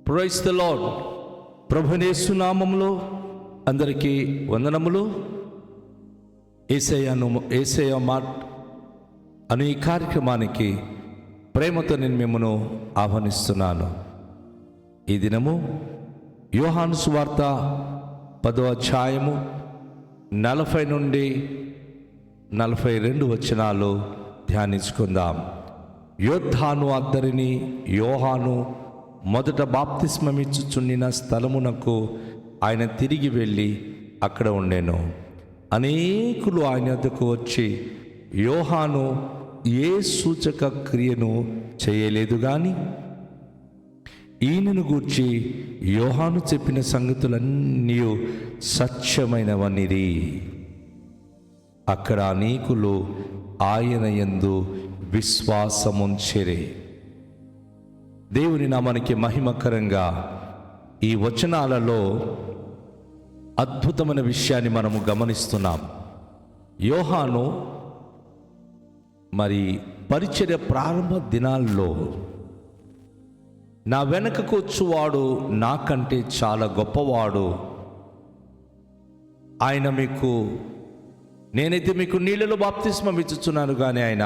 Praise the lord. ప్రభువైన యేసు నామములో అందరికీ వందనములు. యేసయ్య మాట అనే ఈ కార్యక్రమానికి ప్రేమతో నేను మిమ్మల్ని ఆహ్వానిస్తున్నాను. ఈ దినము యోహాను సువార్త 10వ అధ్యాయము 40 నుండి 42 వచనాలు ధ్యానించుకుందాం. యోర్దాను అద్దరిని యోహాను మొదట బాప్తిస్మమిచ్చుచుండిన స్థలమునకు ఆయన తిరిగి వెళ్ళి అక్కడ ఉండెను. అనేకులు ఆయన వద్దకు వచ్చి, యోహాను ఏ సూచక క్రియను చేయలేదు గాని ఈయనను గూర్చి యోహాను చెప్పిన సంగతులన్నీ సత్యమైనవనిరి. అక్కడ అనేకులు ఆయన యందు విశ్వాసముంచెరి. దేవుని నామానికి మహిమకరంగా ఈ వచనాలలో అద్భుతమైన విషయాన్ని మనము గమనిస్తున్నాం. యోహాను మరి పరిచర్య ప్రారంభ దినాల్లో, నా వెనకకు వచ్చువాడు నాకంటే చాలా గొప్పవాడు, నేనైతే మీకు నీళ్ళలో బాప్తిస్మం ఇచ్చుచున్నాను కానీ ఆయన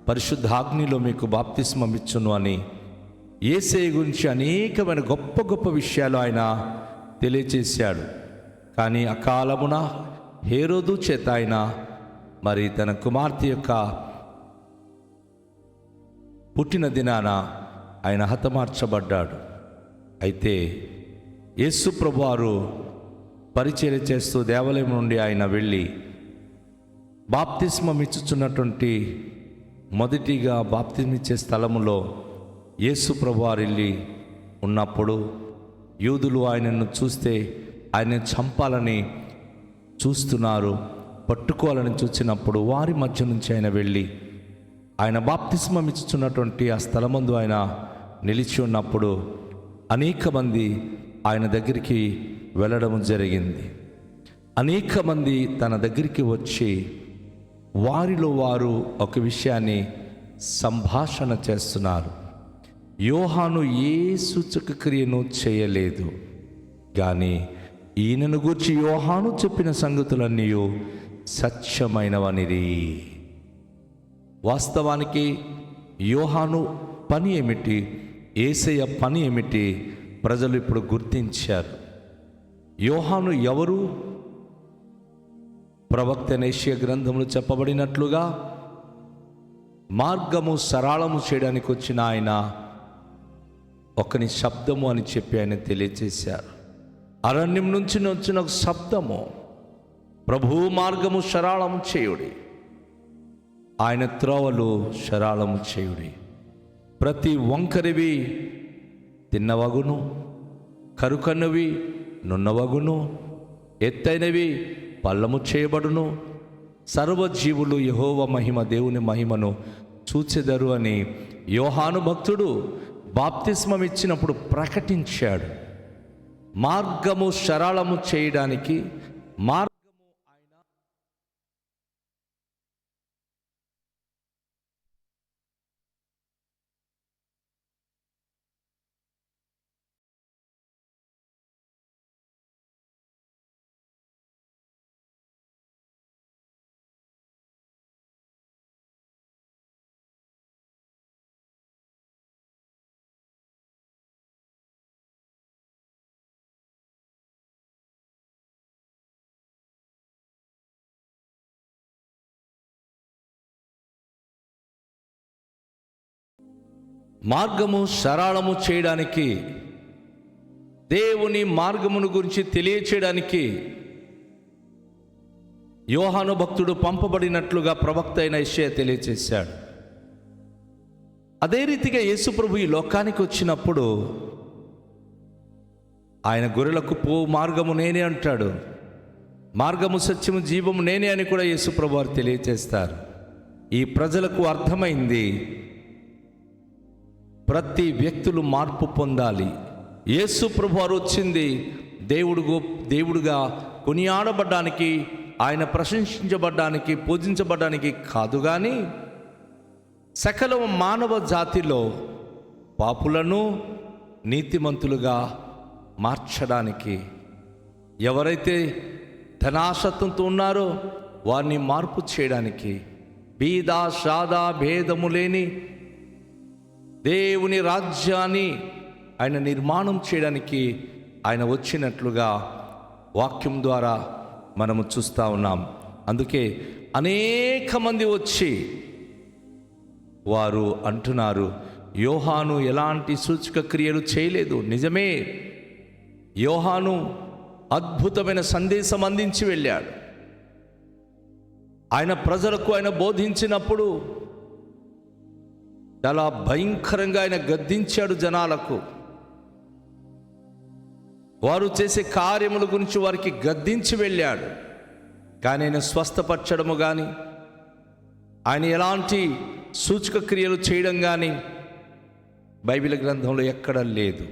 పరిశుద్ధాగ్నిలో మీకు బాప్తిస్మం ఇచ్చును అని యేసయ్య గురించి అనేకమైన గొప్ప గొప్ప విషయాలు ఆయన తెలియచేశాడు. కానీ అకాలమున హేరోదు చేత ఆయన మరి తన కుమార్తె యొక్క పుట్టిన దినాన ఆయన హతమార్చబడ్డాడు. అయితే యేసు ప్రభువారు పరిచర్య చేస్తూ దేవాలయం నుండి ఆయన వెళ్ళి బాప్తిస్మం ఇచ్చుచున్నటువంటి మొదటిగా బాప్తిస్మం ఇచ్చే స్థలములో యేసు ప్రభువారు వెళ్ళి ఉన్నప్పుడు యూదులు ఆయనను చూస్తే ఆయన చంపాలని చూస్తున్నారు, పట్టుకోవాలని చూసినప్పుడు వారి మధ్య నుంచి ఆయన వెళ్ళి ఆయన బాప్తిస్మం ఇచ్చుచున్నటువంటి ఆ స్థలమందు ఆయన నిలిచి ఉన్నప్పుడు అనేక మంది ఆయన దగ్గరికి వెళ్ళడం జరిగింది. అనేక మంది తన దగ్గరికి వచ్చి వారిలో వారు ఒక విషయాన్ని సంభాషణ చేస్తున్నారు. యోహాను ఏ సూచక క్రియను చేయలేదు కానీ ఈయనను గూర్చి యోహాను చెప్పిన సంగతులన్నీ సత్యమైనవనిది. వాస్తవానికి యోహాను పని ఏమిటి, యేసయ్య పని ఏమిటి ప్రజలు ఇప్పుడు గుర్తించారు. యోహాను ఎవరు? ప్రవక్త యెషయా గ్రంథంలో చెప్పబడినట్లుగా మార్గము సరళము చేయడానికి వచ్చిన ఆయన ఒకని శబ్దము అని చెప్పి ఆయన తెలియచేశారు. అరణ్యం నుంచి వచ్చిన ఒక శబ్దము, ప్రభు మార్గము సరళము చేయుడి, ఆయన త్రోవలు సరళము చేయుడి. ప్రతి వంకరివి తిన్నవగును, కరుకన్నవి నున్నవగును, ఎత్తైనవి పల్లము చేయబడును, సర్వజీవులు యెహోవా మహిమ, దేవుని మహిమను చూచెదరు అని యోహాను భక్తుడు బాప్తిస్మం ఇచ్చినప్పుడు ప్రకటించాడు. మార్గము సరళము చేయడానికి మార్గము సరళము చేయడానికి, దేవుని మార్గమును గురించి తెలియచేయడానికి యోహాను భక్తుడు పంపబడినట్లుగా ప్రవక్త అయిన యెషయా తెలియచేశాడు. అదే రీతిగా యేసు ప్రభు ఈ లోకానికి వచ్చినప్పుడు ఆయన గొర్రెలకు మార్గము నేనే అంటాడు, మార్గము సత్యము జీవము నేనే అని కూడా యేసు ప్రభు వారు తెలియచేస్తారు. ఈ ప్రజలకు అర్థమైంది, ప్రతి వ్యక్తులు మార్పు పొందాలి. యేసు ప్రభువారు వచ్చింది దేవుడుగా కొనియాడబడ్డానికి, ఆయన ప్రశంసించబడ్డానికి, పూజించబడ్డానికి కాదు కానీ సకల మానవ జాతిలో పాపులను నీతిమంతులుగా మార్చడానికి, ఎవరైతే ధనాసక్తితో ఉన్నారో వారిని మార్పు చేయడానికి, బీద సాదా భేదము లేని దేవుని రాజ్యాన్ని ఆయన నిర్మాణం చేయడానికి ఆయన వచ్చినట్లుగా వాక్యం ద్వారా మనము చూస్తూ ఉన్నాం. అందుకే అనేక మంది వచ్చి వారు అంటున్నారు, యోహాను ఎలాంటి సూచక క్రియలు చేయలేదు. నిజమే, యోహాను అద్భుతమైన సందేశం అందించి వెళ్ళాడు. ఆయన ప్రజలకు ఆయన బోధించినప్పుడు చాలా భయంకరంగా ఆయన గద్దించాడు జనాలకు. వారు చేసే కార్యముల గురించి వారికి గద్దించి వెళ్ళాడు. కానీ ఆయన స్వస్థపరచడము కానీ, ఆయన ఎలాంటి సూచక క్రియలు చేయడం కానీ బైబిల్ గ్రంథంలో ఎక్కడ లేదు.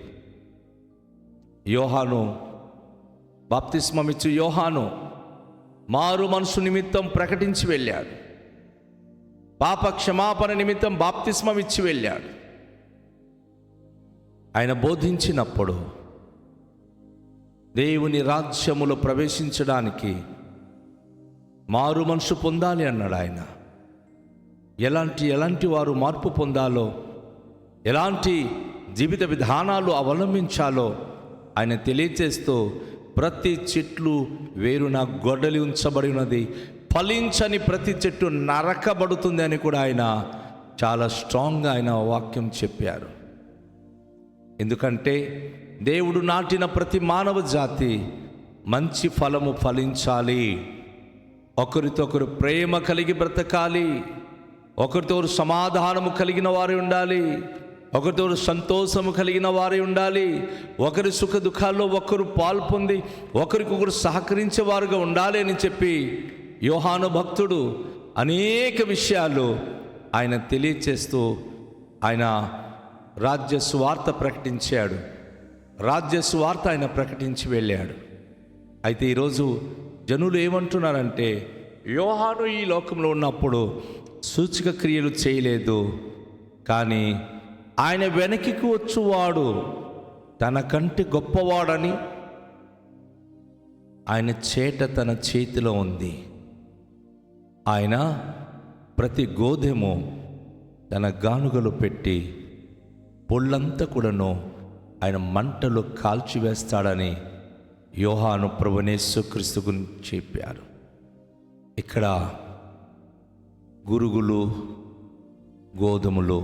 యోహాను, బాప్తిస్మమిచ్చు యోహాను మారు మనసు నిమిత్తం ప్రకటించి వెళ్ళాడు. పాప క్షమాపణ నిమిత్తం బాప్తిస్మం ఇచ్చి వెళ్ళాడు. ఆయన బోధించినప్పుడు దేవుని రాజ్యములో ప్రవేశించడానికి మారు మనసు పొందాలి అన్నాడు ఆయన. ఎలాంటి వారు మార్పు పొందాలో, ఎలాంటి జీవిత విధానాలు అవలంబించాలో ఆయన తెలియచేస్తూ, ప్రతి చెట్లు వేరున గొడ్డలి ఉంచబడి ఉన్నది, ఫలించని ప్రతి చెట్టు నరకబడుతుంది అని కూడా ఆయన చాలా స్ట్రాంగ్గా ఆయన వాక్యం చెప్పారు. ఎందుకంటే దేవుడు నాటిన ప్రతి మానవ జాతి మంచి ఫలము ఫలించాలి, ఒకరితో ఒకరు ప్రేమ కలిగి బ్రతకాలి, ఒకరితో ఒకరు సమాధానము కలిగిన వారు ఉండాలి, ఒకరితో సంతోషము కలిగిన వారే ఉండాలి, ఒకరి సుఖ దుఃఖాల్లో ఒకరు పాల్పొంది ఒకరికొకరు సహకరించేవారుగా ఉండాలి అని చెప్పి యోహాను భక్తుడు అనేక విషయాలు ఆయన తెలియచేస్తూ ఆయన రాజ్య సువార్త ప్రకటించాడు. రాజ్య సువార్త ఆయన ప్రకటించి వెళ్ళాడు. అయితే ఈరోజు జనులు ఏమంటున్నారంటే, యోహాను ఈ లోకంలో ఉన్నప్పుడు సూచక క్రియలు చేయలేదు, కానీ ఆయన వెనక్కి వచ్చువాడు తనకంటే గొప్పవాడని ఆయన చేట తన చేతిలో ఉంది. ఆయన ప్రతి గోధుమ తన గానుగలు పెట్టి పొళ్ళంతా కూడాను ఆయన మంటలో కాల్చివేస్తాడని యోహాను ప్రభువైన యేసుక్రీస్తు గురించి చెప్పారు. ఇక్కడ గురుగులు, గోధుమలు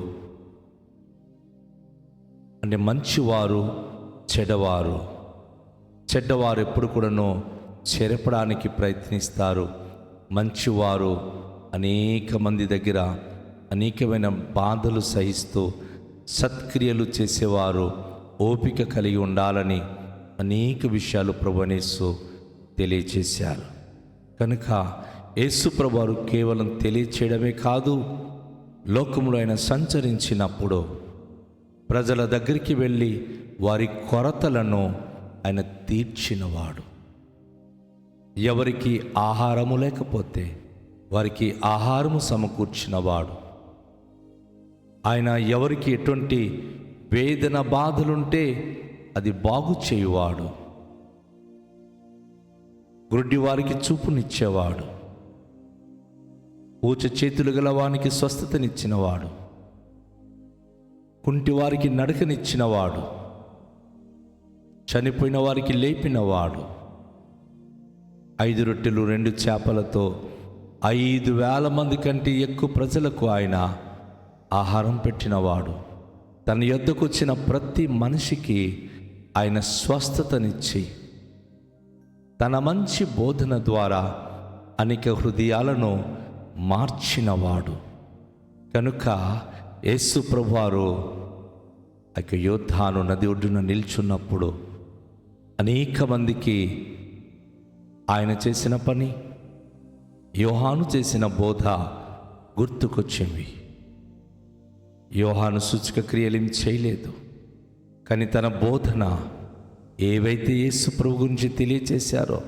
అంటే మంచివారు, చెడ్డవారు ఎప్పుడు కూడాను చెరపడానికి ప్రయత్నిస్తారు. మంచివారు అనేక మంది దగ్గర అనేకమైన బాధలు సహిస్తూ సత్క్రియలు చేసేవారు ఓపిక కలిగి ఉండాలని అనేక విషయాలు ప్రభువైన యేసు తెలియచేశారు. కనుక యేసు ప్రభువారు కేవలం తెలియచేయడమే కాదు, లోకంలో ఆయన సంచరించినప్పుడు ప్రజల దగ్గరికి వెళ్ళి వారి కొరతలను ఆయన తీర్చినవాడు. ఎవరికి ఆహారము లేకపోతే వారికి ఆహారము సమకూర్చినవాడు. ఆయన ఎవరికి ఎటువంటి వేదన బాధలుంటే అది బాగు చేయువాడు. గుడ్డి వారికి చూపునిచ్చేవాడు. ఊచ చేతులు గల వానికి స్వస్థతనిచ్చినవాడు. కుంటి వారికి నడకనిచ్చినవాడు. చనిపోయిన వారికి లేపినవాడు. 5 రొట్టెలు 2 చేపలతో 5,000 మంది కంటే ఎక్కువ ప్రజలకు ఆయన ఆహారం పెట్టినవాడు. తన యొద్దకు వచ్చిన ప్రతి మనిషికి ఆయన స్వస్థతనిచ్చి తన మంచి బోధన ద్వారా అనేక హృదయాలను మార్చినవాడు. కనుక యేసు ప్రభువారు యోర్దాను నది ఒడ్డున నిల్చున్నప్పుడు అనేక మందికి ఆయన చేసిన పని, యోహాను చేసిన బోధ గుర్తుకొచ్చేవి. యోహాను సూచక క్రియలేం చేయలేదు, కానీ తన బోధన ఏవైతే యేసు ప్రభు గురించి తెలియచేశారో,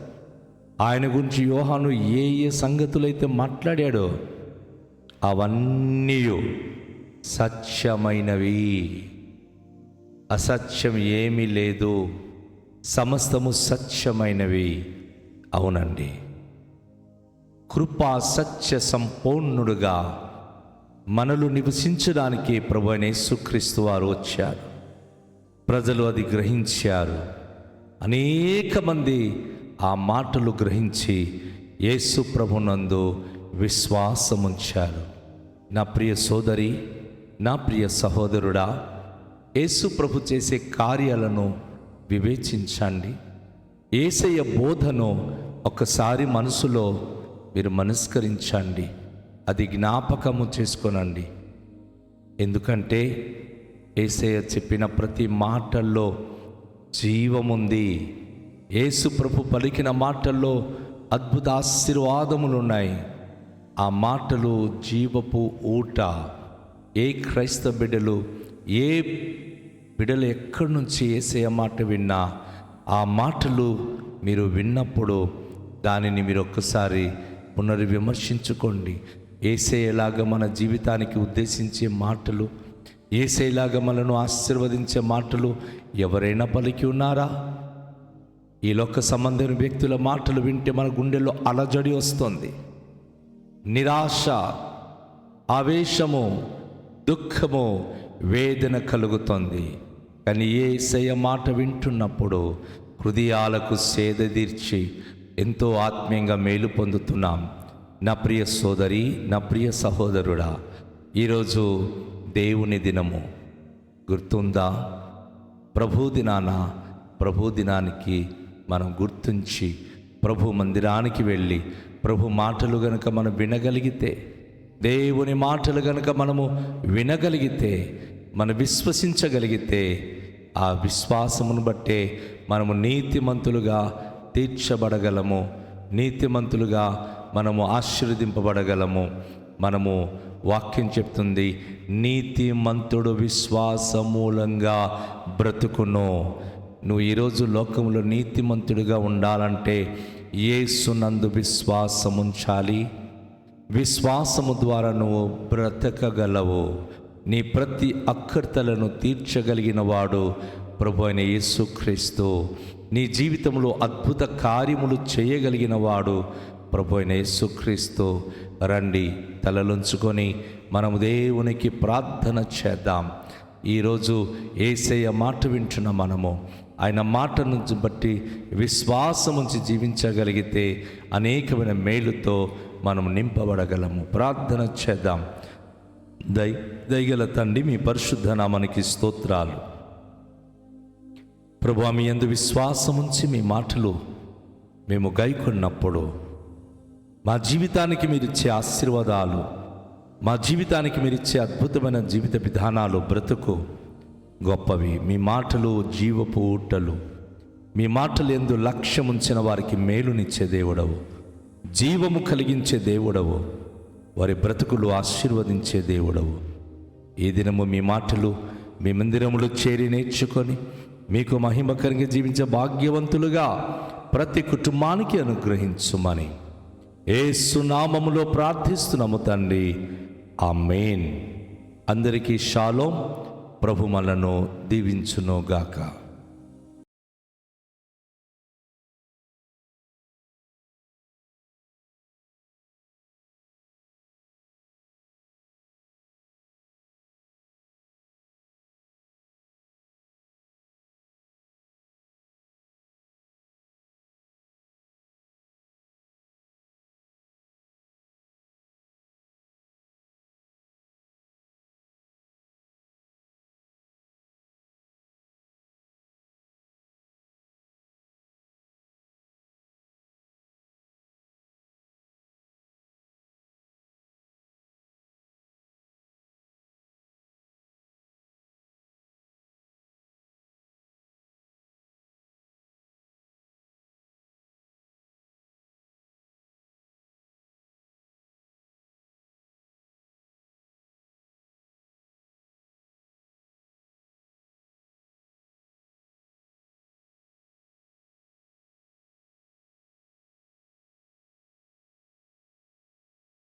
ఆయన గురించి యోహాను ఏ సంగతులైతే మాట్లాడాడో అవన్నీ సత్యమైనవి. అసత్యం ఏమీ లేదు, సమస్తము సత్యమైనవి. అవునండి, కృపా సత్య సంపూర్ణుడుగా మనలో నివసించడానికి ప్రభువైన యేసుక్రీస్తు వారు వచ్చారు. ప్రజలు అది గ్రహించారు. అనేక మంది ఆ మాటలు గ్రహించి యేసు ప్రభునందు విశ్వాసముంచారు. నా ప్రియ సోదరి, నా ప్రియ సహోదరుడా, యేసు ప్రభు చేసే కార్యాలను వివేచించండి. యేసయ్య బోధను ఒక్కసారి మనసులో మీరు మనస్కరించండి, అది జ్ఞాపకము చేసుకోనండి. ఎందుకంటే యేసయ్య చెప్పిన ప్రతి మాటల్లో జీవముంది. యేసు ప్రభు పలికిన మాటల్లో అద్భుత ఆశీర్వాదములు ఉన్నాయి. ఆ మాటలు జీవపు ఊట. ఏ క్రైస్తవ బిడ్డలు, ఏ బిడ్డలు ఎక్కడి నుంచి యేసయ్య మాట విన్నా, ఆ మాటలు మీరు విన్నప్పుడు దానిని మీరు ఒక్కసారి పునర్విమర్శించుకోండి. యేసయ్యలాగా మన జీవితానికి ఉద్దేశించే మాటలు, యేసయ్యలాగా మనను ఆశీర్వదించే మాటలు ఎవరైనా పలికి ఉన్నారా? ఈ లోక సంబంధమైన వ్యక్తుల మాటలు వింటే మన గుండెల్లో అలజడి వస్తుంది, నిరాశ, ఆవేశము, దుఃఖము, వేదన కలుగుతుంది. కానీ యేసయ్య మాట వింటున్నప్పుడు హృదయాలకు సేద తీర్చి ఎంతో ఆత్మీయంగా మేలు పొందుతున్నాం. నా ప్రియ సోదరి, నా ప్రియ సహోదరుడా, ఈరోజు దేవుని దినము గుర్తుందా? ప్రభు దినానికి మనం గుర్తుంచి ప్రభు మందిరానికి వెళ్ళి ప్రభు మాటలు గనుక మనం వినగలిగితే, దేవుని మాటలు గనుక మనము వినగలిగితే, మనం విశ్వసించగలిగితే, ఆ విశ్వాసమును బట్టే మనము నీతిమంతులుగా తీర్చబడగలము, నీతిమంతులుగా మనము ఆశీర్వదింపబడగలము. మనము వాక్యం చెప్తుంది, నీతిమంతుడు విశ్వాస మూలంగా బ్రతుకును. నువ్వు ఈరోజు లోకంలో నీతిమంతుడిగా ఉండాలంటే యేసునందు విశ్వాసం ఉంచాలి. విశ్వాసము ద్వారా నువ్వు బ్రతకగలవు. నీ ప్రతి అక్కర్తలను తీర్చగలిగిన వాడు ప్రభు అయిన యేసుక్రీస్తు. నీ జీవితంలో అద్భుత కార్యములు చేయగలిగిన వాడు ప్రభు అయిన యేసుక్రీస్తు. రండి, తలలుంచుకొని మనము దేవునికి ప్రార్థన చేద్దాం. ఈరోజు యేసయ్య మాట వింటున్న మనము ఆయన మాటను బట్టి విశ్వాసం ఉంచి జీవించగలిగితే అనేకమైన మేలుతో మనం నింపబడగలము. ప్రార్థన చేద్దాం. దయగల తండ్రి, మీ పరిశుద్ధ నామానికి స్తోత్రాలు. ప్రభువా, మీ యందు విశ్వాసం ఉంచి మీ మాటలు మేము గైకొన్నప్పుడు మా జీవితానికి మీరు ఇచ్చే ఆశీర్వాదాలు, మా జీవితానికి మీరు ఇచ్చే అద్భుతమైన జీవిత విధానాలు, బ్రతుకు గొప్పవి. మీ మాటలు జీవపు ఊటలు. మీ మాటలు యందు లక్ష్యం ఉంచిన వారికి మేలునిచ్చే దేవుడవు, జీవము కలిగించే దేవుడవు, వారి బ్రతుకులు ఆశీర్వదించే దేవుడవు. ఈ దినము మీ మాటలు మీ మందిరములో చేరి నేర్చుకొని మీకు మహిమకరంగా జీవించే భాగ్యవంతులుగా ప్రతి కుటుంబానికి అనుగ్రహించుమని యేసు నామములో ప్రార్థిస్తున్నాము తండ్రి. ఆమేన్. అందరికీ షాలోం. ప్రభు మనను దీవించును గాక.